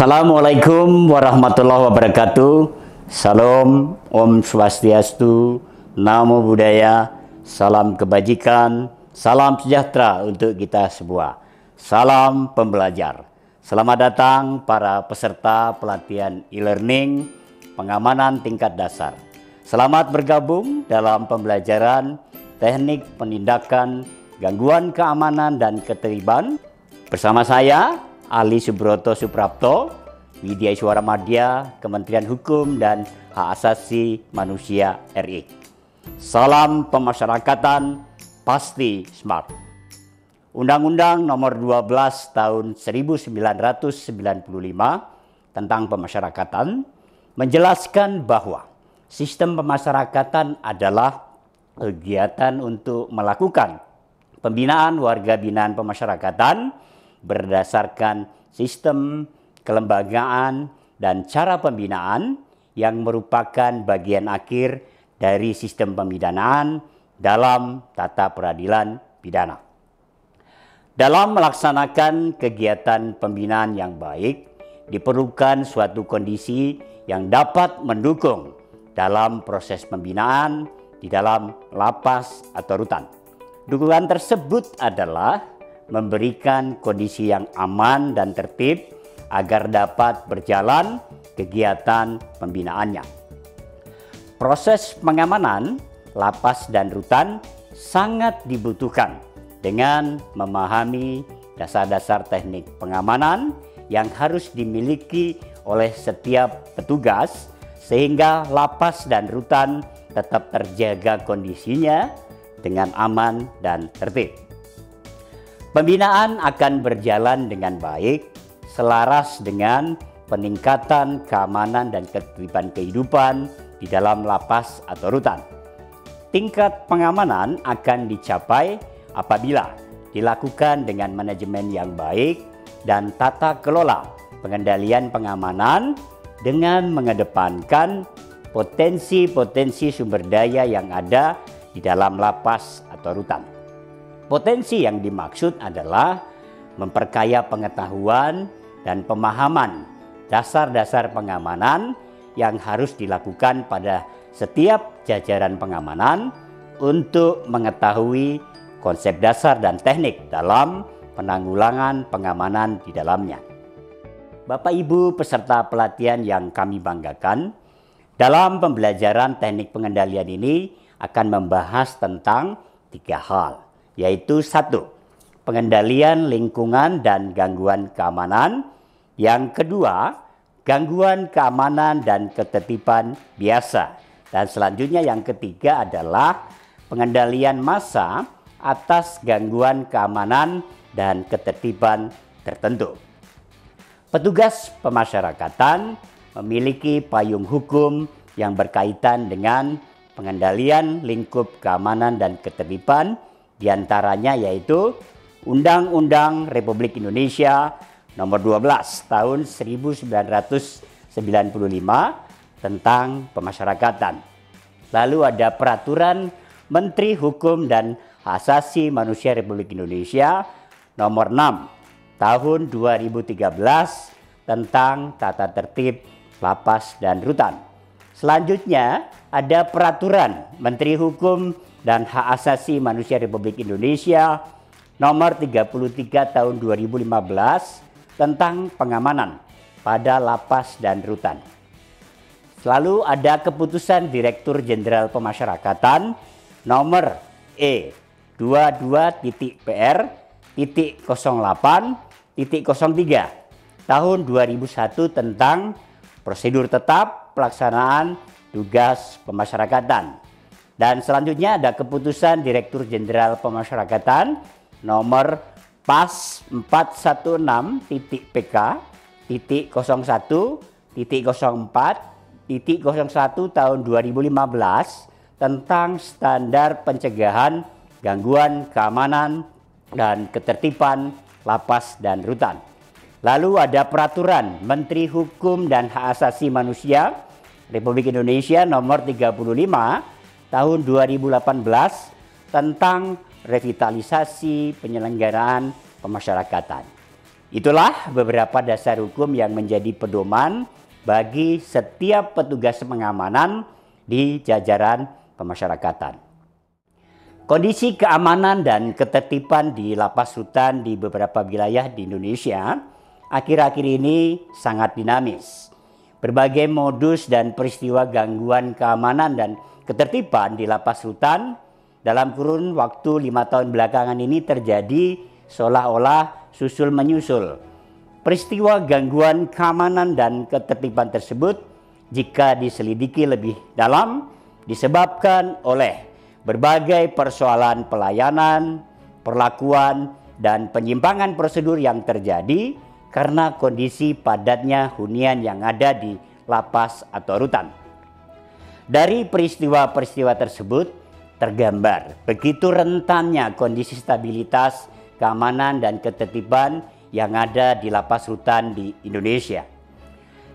Assalamualaikum warahmatullahi wabarakatuh. Salam, Om Swastiastu, Namo Buddhaya, salam kebajikan, salam sejahtera untuk kita semua. Salam pembelajar. Selamat datang para peserta pelatihan e-learning pengamanan tingkat dasar. Selamat bergabung dalam pembelajaran teknik penindakan gangguan keamanan dan ketertiban bersama saya Ali Subroto Suprapto, Widya Iswara Madya, Kementerian Hukum dan Hak Asasi Manusia RI. Salam pemasyarakatan pasti smart. Undang-Undang Nomor 12 Tahun 1995 tentang pemasyarakatan menjelaskan bahwa sistem pemasyarakatan adalah kegiatan untuk melakukan pembinaan warga binaan pemasyarakatan berdasarkan sistem kelembagaan dan cara pembinaan yang merupakan bagian akhir dari sistem pemidanaan dalam tata peradilan pidana. Dalam melaksanakan kegiatan pembinaan yang baik, diperlukan suatu kondisi yang dapat mendukung dalam proses pembinaan di dalam lapas atau rutan. Dukungan tersebut adalah memberikan kondisi yang aman dan tertib agar dapat berjalan kegiatan pembinaannya. Proses pengamanan lapas dan rutan sangat dibutuhkan dengan memahami dasar-dasar teknik pengamanan yang harus dimiliki oleh setiap petugas sehingga lapas dan rutan tetap terjaga kondisinya dengan aman dan tertib. Pembinaan akan berjalan dengan baik selaras dengan peningkatan keamanan dan ketertiban kehidupan di dalam lapas atau rutan. Tingkat pengamanan akan dicapai apabila dilakukan dengan manajemen yang baik dan tata kelola pengendalian pengamanan dengan mengedepankan potensi-potensi sumber daya yang ada di dalam lapas atau rutan. Potensi yang dimaksud adalah memperkaya pengetahuan dan pemahaman dasar-dasar pengamanan yang harus dilakukan pada setiap jajaran pengamanan untuk mengetahui konsep dasar dan teknik dalam penanggulangan pengamanan di dalamnya. Bapak Ibu peserta pelatihan yang kami banggakan, dalam pembelajaran teknik pengendalian ini akan membahas tentang 3 hal. Yaitu 1. Pengendalian lingkungan dan gangguan keamanan. Yang kedua, gangguan keamanan dan ketertiban biasa. Dan selanjutnya yang ketiga adalah pengendalian massa atas gangguan keamanan dan ketertiban tertentu. Petugas pemasyarakatan memiliki payung hukum yang berkaitan dengan pengendalian lingkup keamanan dan ketertiban, di antaranya yaitu Undang-Undang Republik Indonesia Nomor 12 Tahun 1995 tentang pemasyarakatan. Lalu ada Peraturan Menteri Hukum dan Hak Asasi Manusia Republik Indonesia Nomor 6 Tahun 2013 tentang tata tertib lapas dan rutan. Selanjutnya ada Peraturan Menteri Hukum dan Hak Asasi Manusia Republik Indonesia Nomor 33 Tahun 2015 tentang pengamanan pada lapas dan rutan. Lalu ada Keputusan Direktur Jenderal Pemasyarakatan Nomor E22/PR.08.03 Tahun 2001 tentang prosedur tetap pelaksanaan tugas pemasyarakatan. Dan selanjutnya ada Keputusan Direktur Jenderal Pemasyarakatan Nomor PAS 416.PK.01.04.01 Tahun 2015 tentang standar pencegahan gangguan keamanan dan ketertiban lapas dan rutan. Lalu ada Peraturan Menteri Hukum dan Hak Asasi Manusia Republik Indonesia Nomor 35 Tahun 2018 tentang revitalisasi penyelenggaraan pemasyarakatan. Itulah beberapa dasar hukum yang menjadi pedoman bagi setiap petugas pengamanan di jajaran pemasyarakatan. Kondisi keamanan dan ketertiban di lapas rutan di beberapa wilayah di Indonesia akhir-akhir ini sangat dinamis. Berbagai modus dan peristiwa gangguan keamanan dan ketertiban di lapas rutan dalam kurun waktu 5 tahun belakangan ini terjadi seolah-olah susul menyusul. Peristiwa gangguan keamanan dan ketertiban tersebut jika diselidiki lebih dalam disebabkan oleh berbagai persoalan pelayanan, perlakuan, dan penyimpangan prosedur yang terjadi karena kondisi padatnya hunian yang ada di lapas atau rutan. Dari peristiwa-peristiwa tersebut tergambar begitu rentannya kondisi stabilitas, keamanan, dan ketertiban yang ada di lapas rutan di Indonesia.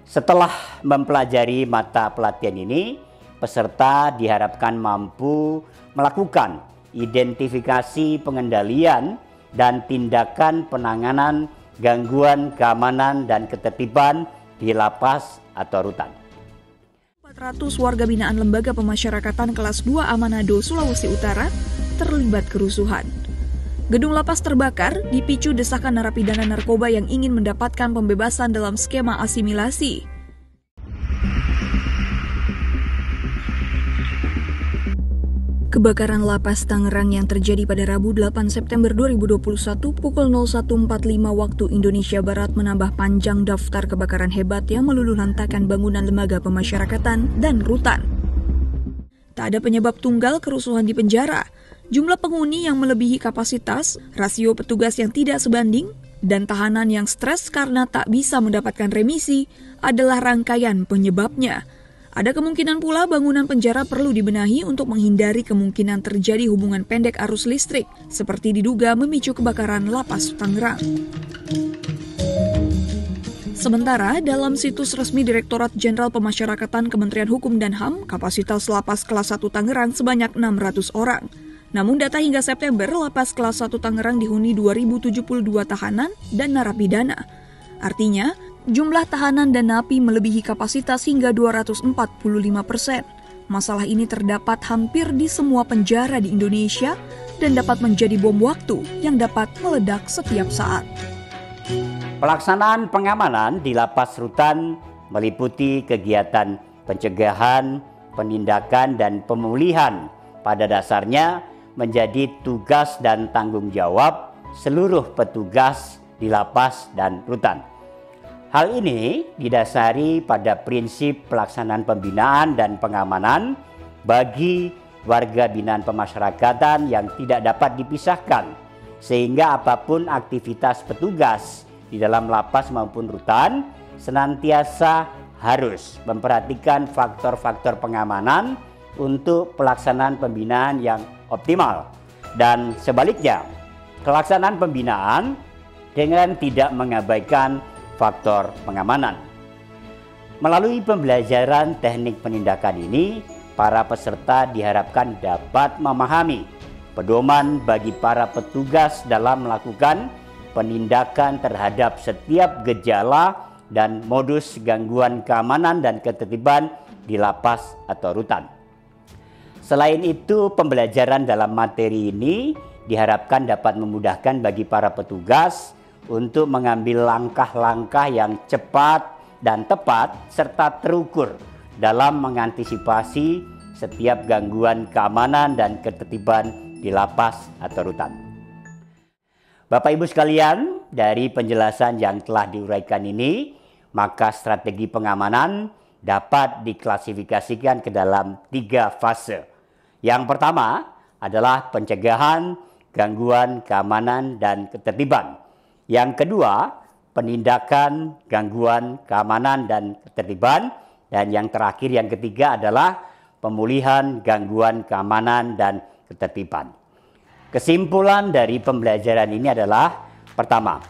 Setelah mempelajari mata pelatihan ini, peserta diharapkan mampu melakukan identifikasi pengendalian dan tindakan penanganan gangguan keamanan dan ketertiban di lapas atau rutan. 400 warga binaan Lembaga Pemasyarakatan Kelas 2 Manado, Sulawesi Utara terlibat kerusuhan. Gedung lapas terbakar dipicu desakan narapidana narkoba yang ingin mendapatkan pembebasan dalam skema asimilasi. Kebakaran lapas Tangerang yang terjadi pada Rabu 8 September 2021 pukul 01.45 waktu Indonesia Barat menambah panjang daftar kebakaran hebat yang meluluhlantakan bangunan lembaga pemasyarakatan dan rutan. Tak ada penyebab tunggal kerusuhan di penjara, jumlah penghuni yang melebihi kapasitas, rasio petugas yang tidak sebanding, dan tahanan yang stres karena tak bisa mendapatkan remisi adalah rangkaian penyebabnya. Ada kemungkinan pula bangunan penjara perlu dibenahi untuk menghindari kemungkinan terjadi hubungan pendek arus listrik, seperti diduga memicu kebakaran lapas Tangerang. Sementara, dalam situs resmi Direktorat Jenderal Pemasyarakatan Kementerian Hukum dan HAM, kapasitas lapas kelas 1 Tangerang sebanyak 600 orang. Namun data hingga September, lapas kelas 1 Tangerang dihuni 2.072 tahanan dan narapidana. Artinya, jumlah tahanan dan napi melebihi kapasitas hingga 245%. Masalah ini terdapat hampir di semua penjara di Indonesia dan dapat menjadi bom waktu yang dapat meledak setiap saat. Pelaksanaan pengamanan di lapas rutan meliputi kegiatan pencegahan, penindakan, dan pemulihan. Pada dasarnya menjadi tugas dan tanggung jawab seluruh petugas di lapas dan rutan. Hal ini didasari pada prinsip pelaksanaan pembinaan dan pengamanan bagi warga binaan pemasyarakatan yang tidak dapat dipisahkan, sehingga apapun aktivitas petugas di dalam lapas maupun rutan senantiasa harus memperhatikan faktor-faktor pengamanan untuk pelaksanaan pembinaan yang optimal. Dan sebaliknya, pelaksanaan pembinaan dengan tidak mengabaikan faktor pengamanan. Melalui pembelajaran teknik penindakan ini, para peserta diharapkan dapat memahami pedoman bagi para petugas dalam melakukan penindakan terhadap setiap gejala dan modus gangguan keamanan dan ketertiban di lapas atau rutan. Selain itu, pembelajaran dalam materi ini diharapkan dapat memudahkan bagi para petugas untuk mengambil langkah-langkah yang cepat dan tepat serta terukur dalam mengantisipasi setiap gangguan keamanan dan ketertiban di lapas atau rutan. Bapak Ibu sekalian, dari penjelasan yang telah diuraikan ini, maka strategi pengamanan dapat diklasifikasikan ke dalam 3 fase. Yang pertama adalah pencegahan gangguan keamanan dan ketertiban. Yang kedua, penindakan gangguan keamanan dan ketertiban. Dan yang terakhir, yang ketiga adalah pemulihan gangguan keamanan dan ketertiban. Kesimpulan dari pembelajaran ini adalah, pertama,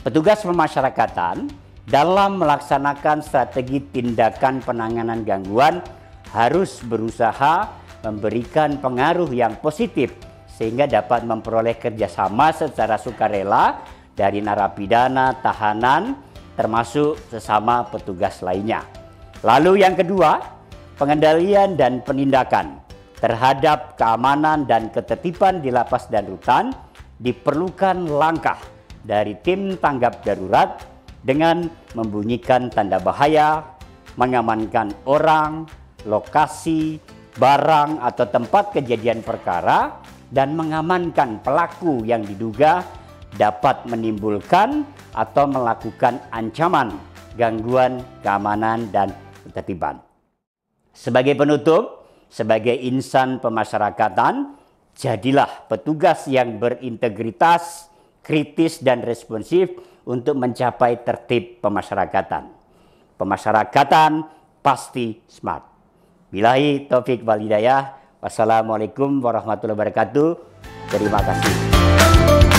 petugas pemasyarakatan dalam melaksanakan strategi tindakan penanganan gangguan harus berusaha memberikan pengaruh yang positif sehingga dapat memperoleh kerjasama secara sukarela dari narapidana, tahanan, termasuk sesama petugas lainnya. Lalu yang kedua, pengendalian dan penindakan terhadap keamanan dan ketertiban di lapas dan rutan. Diperlukan langkah dari tim tanggap darurat dengan membunyikan tanda bahaya, mengamankan orang, lokasi, barang atau tempat kejadian perkara, dan mengamankan pelaku yang diduga dapat menimbulkan atau melakukan ancaman, gangguan keamanan dan ketertiban. Sebagai penutup, sebagai insan pemasyarakatan, jadilah petugas yang berintegritas, kritis dan responsif untuk mencapai tertib pemasyarakatan. Pemasyarakatan pasti smart. Billahi taufik wal hidayah. Wassalamualaikum warahmatullahi wabarakatuh. Terima kasih.